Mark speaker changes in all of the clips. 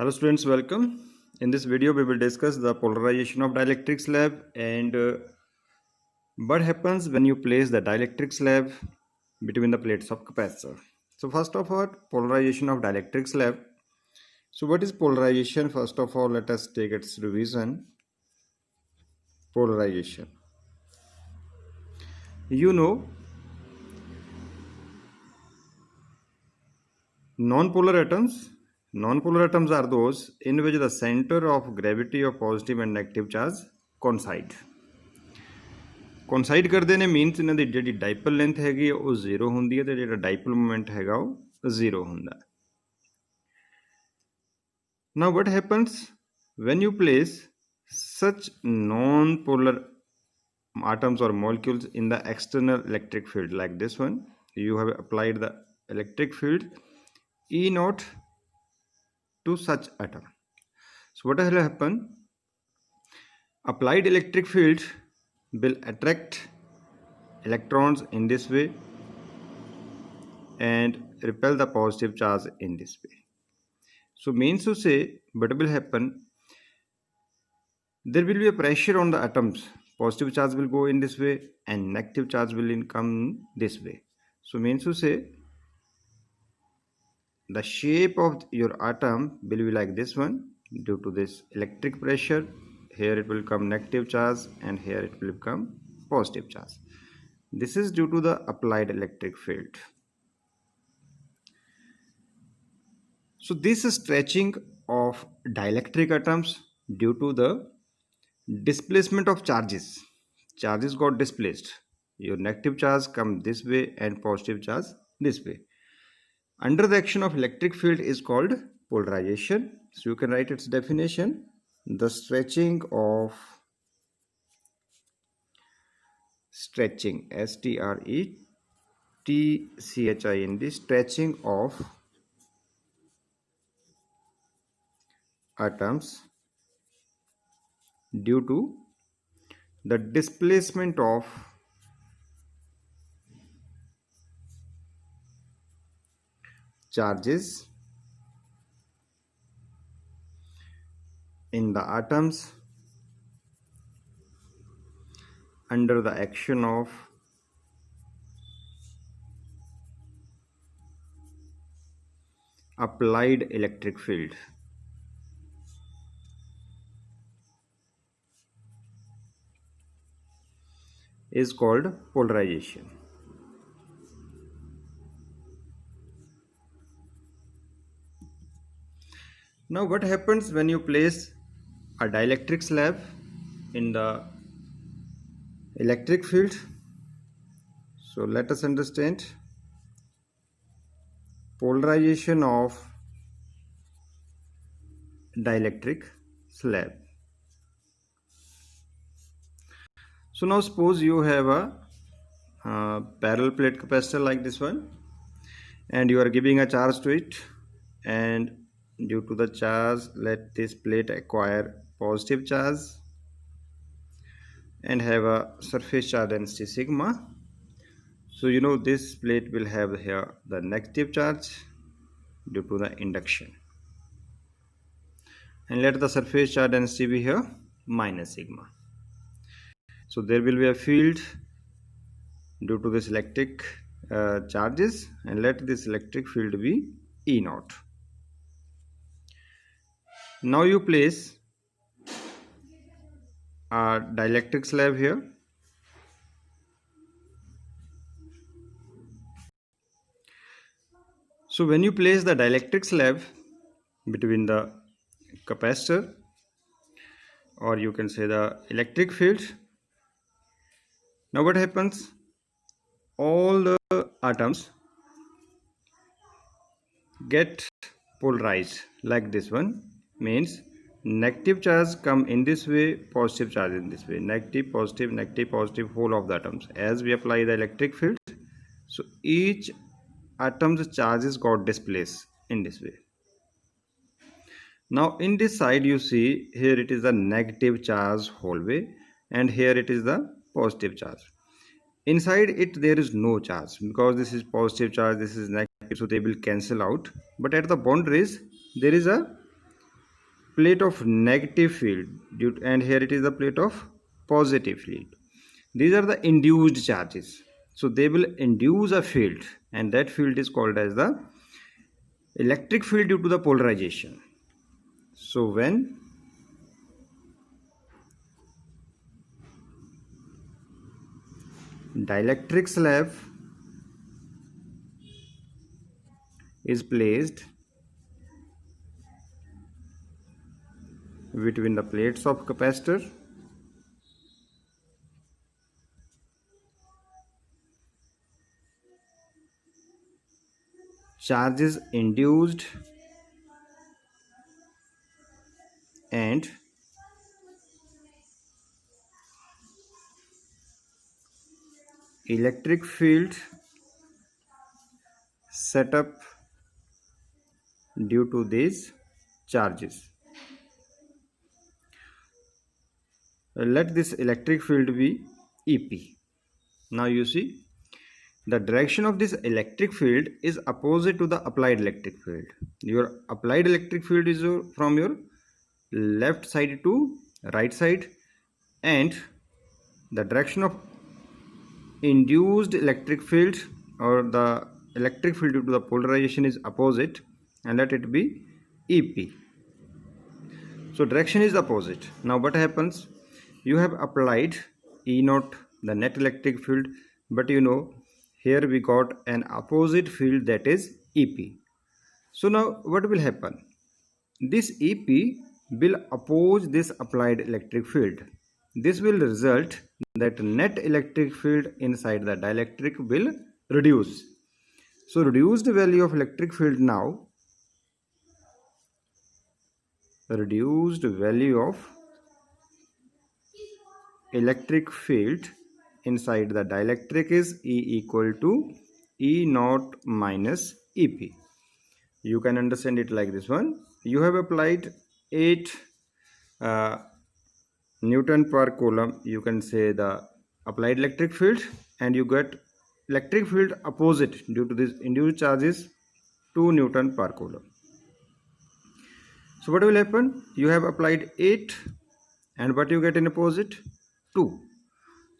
Speaker 1: Hello students, welcome. In this video we will discuss the polarization of dielectric slab and what happens when you place the dielectric slab between the plates of capacitor. So first of all, polarization of dielectric slab. So what is polarization? First of all, let us take its revision. Polarization. You know, non-polar atoms. Non-polar atoms are those in which the center of gravity of positive and negative charge coincide. ਕੋਨਸਾਈਡ ਕਰਦੇ ਨੇ means ਇਹਨਾਂ ਦੀ ਜਿਹੜੀ ਡਾਈਪਲ length ਹੈਗੀ ਉਹ 0 ਹੁੰਦੀ ਹੈ ਤੇ ਜਿਹੜਾ ਡਾਈਪਲ ਮੋਮੈਂਟ ਹੈਗਾ ਉਹ 0 ਹੁੰਦਾ। Now what happens when you place such non-polar atoms or molecules in the external electric field like this one? You have applied the electric field E naught to such atom. So what will happen? Applied electric field will attract electrons in this way and repel the positive charge in this way. So means to say, what will happen? There will be a pressure on the atoms. Positive charge will go in this way and negative charge will come this way. So means to say, the shape of your atom will be like this one. Due to this electric pressure, here it will come negative charge and here it will become positive charge. This is due to the applied electric field. So this is stretching of dielectric atoms due to the displacement of charges. Charges got displaced. Your negative charge come this way and positive charge this way. Under the action of electric field is called polarization. So you can write its definition. The stretching, S-T-R-E-T-C-H-I-N-D, stretching of atoms due to the displacement of charges in the atoms under the action of applied electric field. Is called polarization. Now what happens when you place a dielectric slab in the electric field? So let us understand polarization of dielectric slab. So now suppose you have a parallel plate capacitor like this one and you are giving a charge to it, and due to the charge let this plate acquire positive charge and have a surface charge density sigma. So you know this plate will have here the negative charge due to the induction, and let the surface charge density be here minus sigma. So there will be a field due to this electric charges, and let this electric field be E naught. Now you place a dielectric slab here. So when you place the dielectric slab between the capacitor, or you can say the electric field, now what happens? All the atoms get polarized like this one. Means negative charge come in this way, positive charge in this way, negative, positive, whole of the atoms. As we apply the electric field, so each atom's charges got displaced in this way. Now in this side you see here it is the negative charge whole way and here it is the positive charge. Inside it there is no charge because this is positive charge, this is negative, so they will cancel out. But at the boundaries there is a plate of negative field and here it is the plate of positive field. These are the induced charges. So they will induce a field, and that field is called as the electric field due to the polarization. So when dielectric slab is placed between the plates of capacitor, charge is induced and electric field set up due to these charges. Let this electric field be EP. Now you see the direction of this electric field is opposite to the applied electric field. Your applied electric field is from your left side to right side, and the direction of induced electric field or the electric field due to the polarization is opposite, and let it be EP. So direction is opposite. Now what happens? You have applied E naught, the net electric field, but you know here we got an opposite field, that is EP. So now what will happen? This EP will oppose this applied electric field. This will result that net electric field inside the dielectric will reduce. So reduced value of electric field now, reduced value of electric field inside the dielectric is E equal to E naught minus EP. You can understand it like this one. You have applied 8 Newton per coulomb, you can say the applied electric field, and you get electric field opposite due to this induced charges 2 Newton per coulomb. So what will happen? You have applied 8 and what you get in opposite? 2.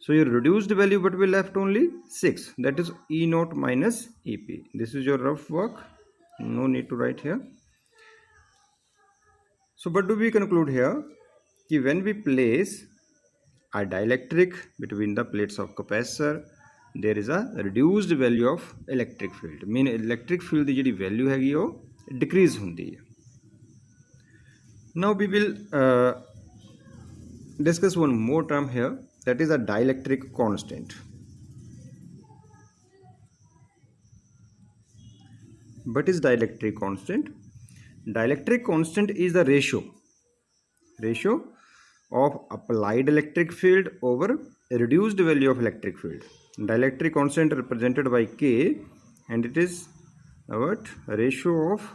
Speaker 1: So your reduced value but will left only 6, that is E naught minus EP. This is your rough work, no need to write here. So what do we conclude here? Ki when we place a dielectric between the plates of capacitor, there is a reduced value of electric field. Mean electric field ਦੀ ਜਿਹੜੀ value ਹੈਗੀ ਉਹ decrease ਹੁੰਦੀ ਹੈ. Now we will discuss one more term here, that is a dielectric constant. What is dielectric constant? Dielectric constant is the ratio of applied electric field over reduced value of electric field. Dielectric constant represented by K, and it is what? Ratio of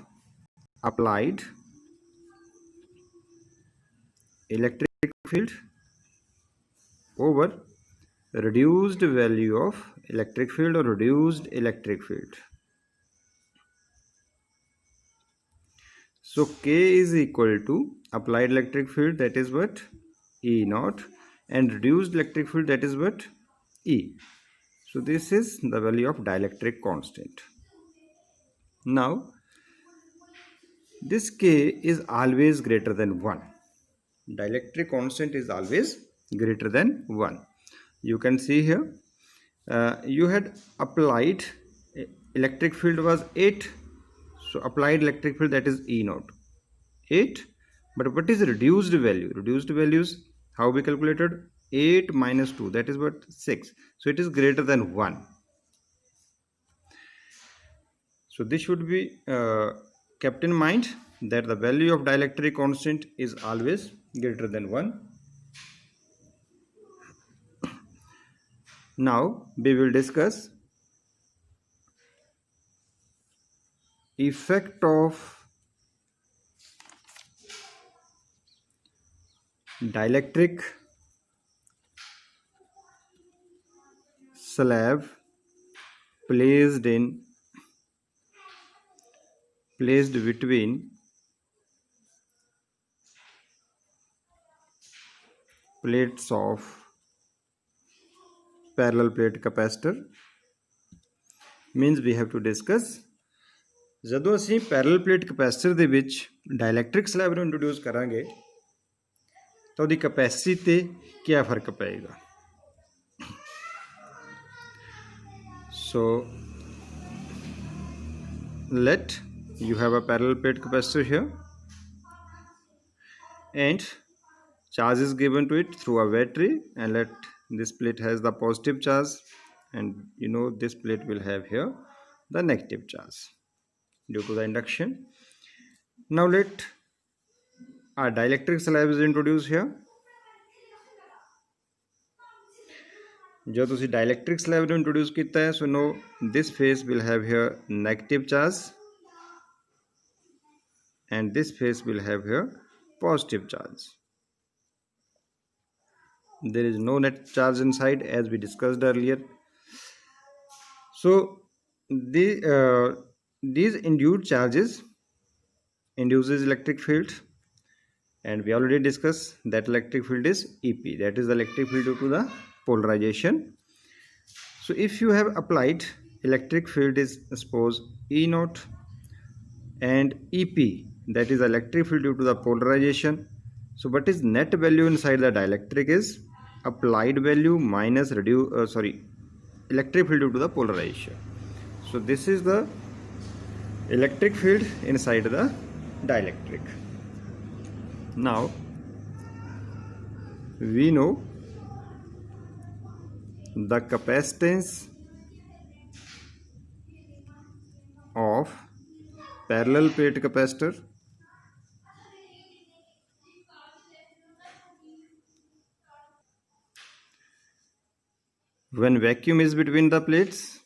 Speaker 1: applied electric field over reduced value of electric field or reduced electric field. So K is equal to applied electric field, that is what? E naught, and reduced electric field, that is what? E. So this is the value of dielectric constant. Now this K is always greater than 1. Dielectric constant is always greater than 1. You can see here you had applied electric field was 8. So applied electric field, that is E naught 8. But what is reduced value? Reduced values, how we calculated? 8 minus 2, that is what? 6. So it is greater than 1. So this should be kept in mind, that the value of dielectric constant is always greater than 1. Now we will discuss effect of dielectric slab placed between plates of parallel plate capacitor means we have to discuss ਜਦੋਂ ਅਸੀਂ parallel plate capacitor ਦੇ ਵਿੱਚ dielectric slab ਨੂੰ introduce ਕਰਾਂਗੇ ਤਾਂ ਉਹਦੀ capacity ਤੇ ਕੀ ਫਰਕ ਪਏਗਾ। So let you have a parallel plate capacitor here and charge is given to it through a battery, and let this plate has the positive charge, and this plate will have here the negative charge due to the induction. Now let a dielectric slab is introduced here. जो तुसी dielectric slab ਨੂੰ introduce ਕੀਤਾ ਹੈ, so know this face will have here negative charge and this face will have here positive charge. There is no net charge inside as we discussed earlier. So these induced charges induces electric field, and we already discussed that electric field is EP, that is the electric field due to the polarization. So if you have applied electric field is suppose E naught and EP, that is electric field due to the polarization. So what is net value inside the dielectric is applied value minus electric field due to the polarization. So this is the electric field inside the dielectric. Now we know the capacitance of parallel plate capacitor when vacuum is between the plates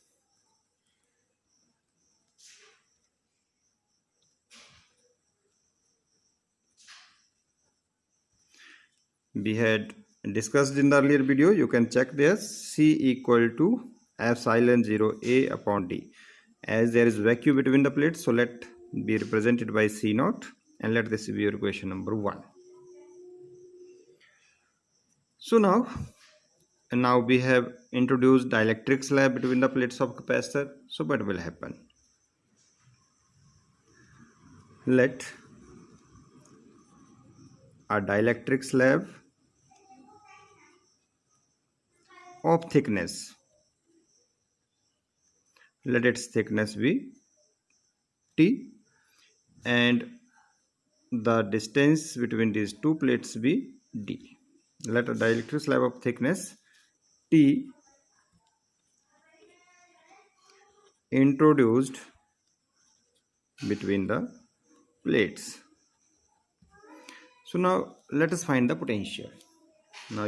Speaker 1: we had discussed in the earlier video. You can check there. C equal to epsilon 0 A upon D, as there is vacuum between the plates, so let be represented by C naught, and let this be your equation number 1. So now we have introduced dielectric slab between the plates of capacitor. So what will happen? Let a dielectric slab of thickness, let its thickness be T, and the distance between these two plates be D. Let a dielectric slab of thickness T introduced between the plates. So now let us find the potential. Now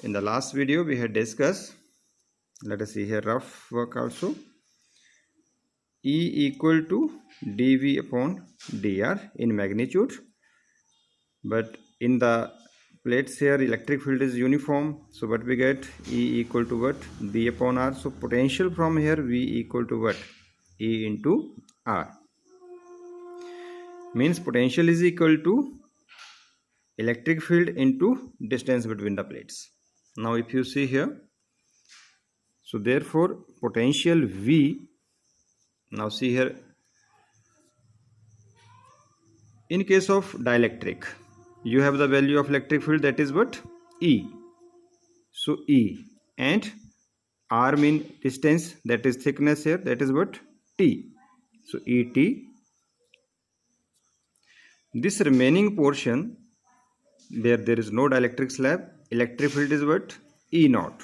Speaker 1: in the last video we had discussed, let us see here rough work also, E equal to dV upon dr in magnitude, but in the plates here electric field is uniform, so what we get, E equal to what, B upon R. So potential from here V equal to what, E into R, means potential is equal to electric field into distance between the plates. Now if you see here, so therefore potential V, now see here, in case of dielectric you have the value of electric field, that is what, E. So E, and R mean distance, that is thickness here, that is what, T. So ET, this remaining portion where there is no dielectric slab, electric field is what, E naught.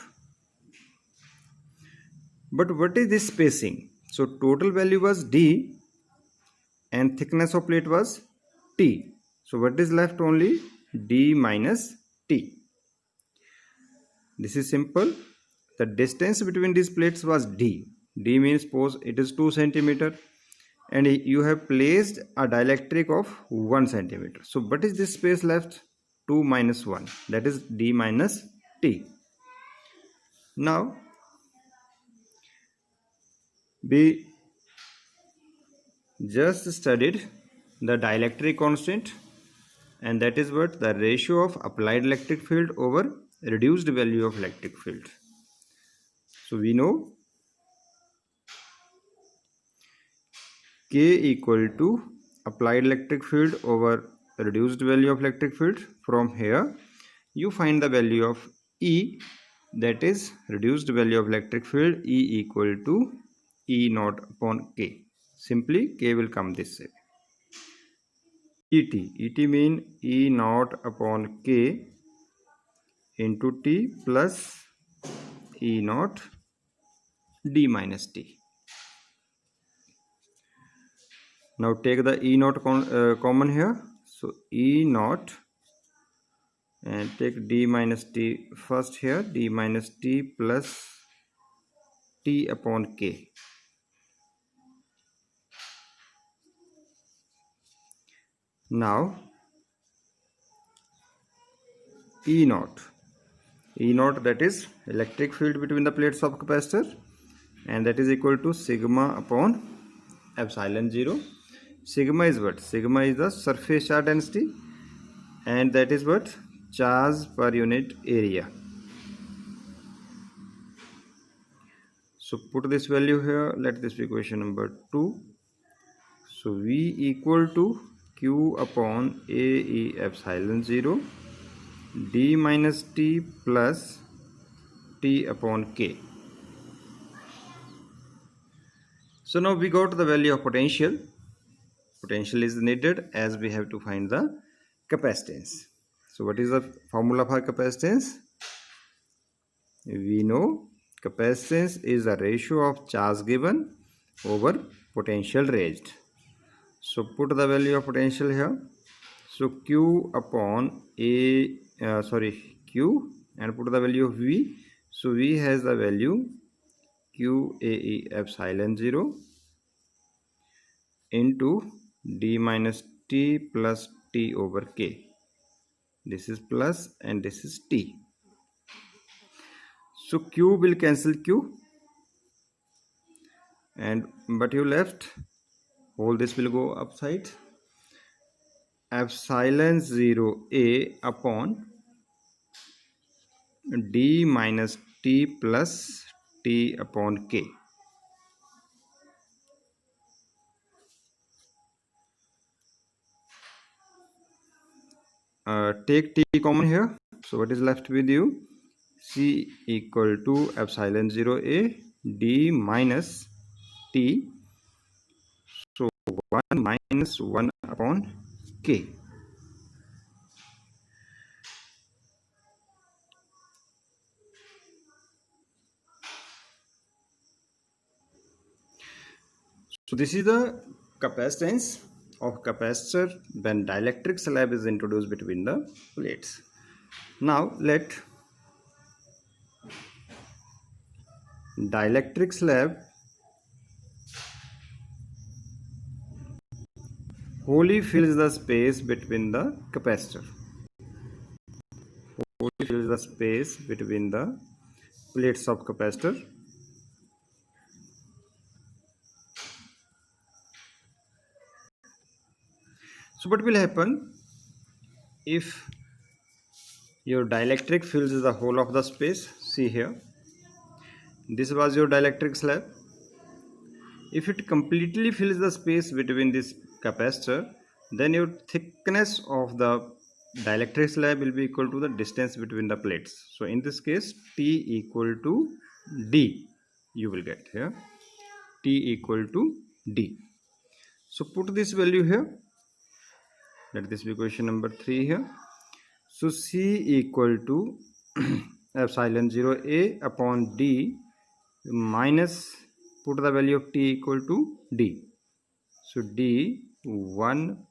Speaker 1: But what is this spacing? So total value was D and thickness of plate was T. So what is left, only D minus T. This is simple. The distance between these plates was D. D means suppose it is 2 centimeter, and you have placed a dielectric of 1 centimeter. So what is this space left? 2 minus 1, that is D minus T. Now we just studied the dielectric constant and that is what the ratio of applied electric field over reduced value of electric field. So we know K equal to applied electric field over reduced value of electric field. From here you find the value of E, that is reduced value of electric field, E equal to E naught upon K. Simply K will come this way. Et mean E naught upon K into T plus E naught D minus T. Now take the E naught common here. So E naught, and take D minus T first here, D minus T plus T upon K. Now E naught, that is electric field between the plates of capacitor, and that is equal to sigma upon epsilon 0. Sigma is what? Sigma is the surface charge density, and that is what? Charge per unit area. So put this value here, let this be equation number 2. So V equal to Q upon AE epsilon 0 D minus T plus T upon K. So now we got the value of potential. Potential is needed as we have to find the capacitance. So what is the formula for capacitance? We know capacitance is the ratio of charge given over potential raised. So put the value of potential here. So Q upon Q, and put the value of V. So V has the value QAE epsilon 0 into D minus T plus T over K. This is plus and this is T. So Q will cancel Q, and but you left whole, this will go upside. Epsilon 0 A upon D minus T plus T upon K. Take T common here. So what is left with you? C equal to epsilon 0 A D minus T. So 1 minus 1 upon K. So this is the capacitance of capacitor when dielectric slab is introduced between the plates. Now let dielectric slab wholly fills the space between the capacitor. Wholly fills the space between the plates of capacitor. So what will happen if your dielectric fills the whole of the space? See here, this was your dielectric slab. If it completely fills the space between this capacitor, then your thickness of the dielectric slab will be equal to the distance between the plates. So in this case, T equal to D you will get here, T equal to D. So put this value here, let this be equation number 3 here. So C equal to epsilon 0 A upon D minus, put the value of T equal to D. So D 1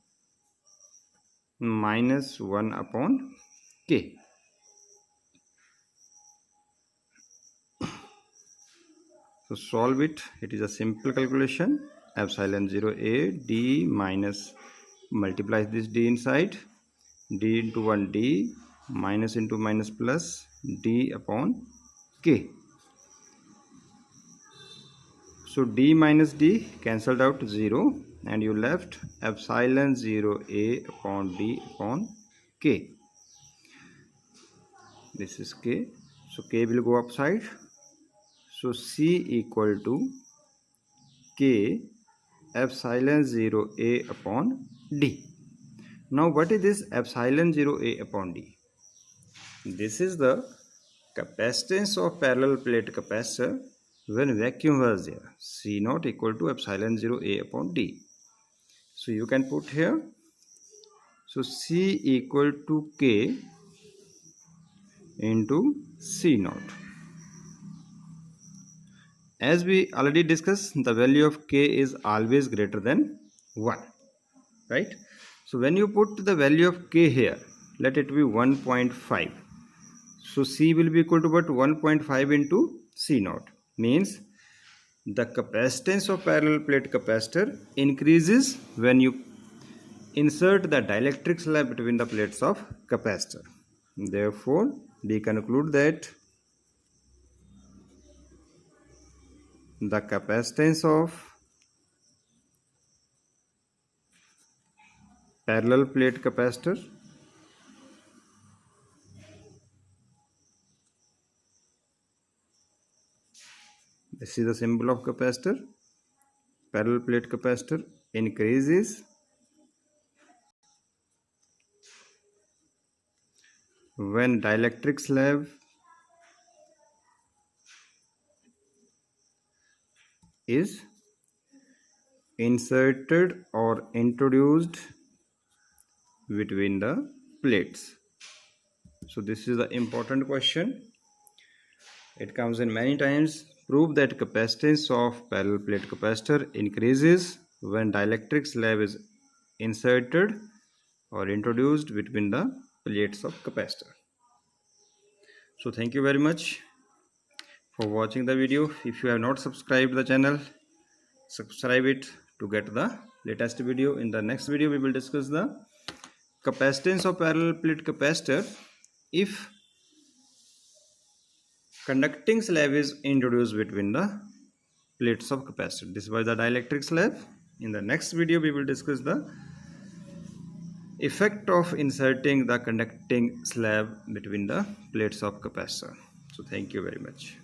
Speaker 1: minus 1 upon K. So solve it. It is a simple calculation. Epsilon 0 A D minus, multiply this D inside, D into 1 D minus into minus plus D upon K. So D minus D cancelled out 0, and you left epsilon 0 A upon D upon K. This is K. So K will go upside. So C equal to K epsilon 0 A upon D. Now what is this epsilon 0 A upon D? This is the capacitance of parallel plate capacitor when vacuum was there. C naught equal to epsilon 0 A upon D. So you can put here. So C equal to K into C naught. As we already discussed, the value of K is always greater than 1. Right? So when you put the value of K here, let it be 1.5. So C will be equal to what? 1.5 into C naught. Means the capacitance of parallel plate capacitor increases when you insert the dielectric slab between the plates of capacitor. Therefore, we conclude that the capacitance of parallel plate capacitor this is the symbol of capacitor. Parallel plate capacitor increases when dielectric slab is inserted or introduced between the plates. So this is the important question. It comes in many times. Prove that capacitance of parallel plate capacitor increases when dielectric slab is inserted or introduced between the plates of capacitor. So thank you very much for watching the video. If you have not subscribed the channel, subscribe it to get the latest video. In the next video we will discuss the capacitance of parallel plate capacitor if conducting slab is introduced between the plates of capacitor. This was the dielectric slab. In the next video we will discuss the effect of inserting the conducting slab between the plates of capacitor. So thank you very much.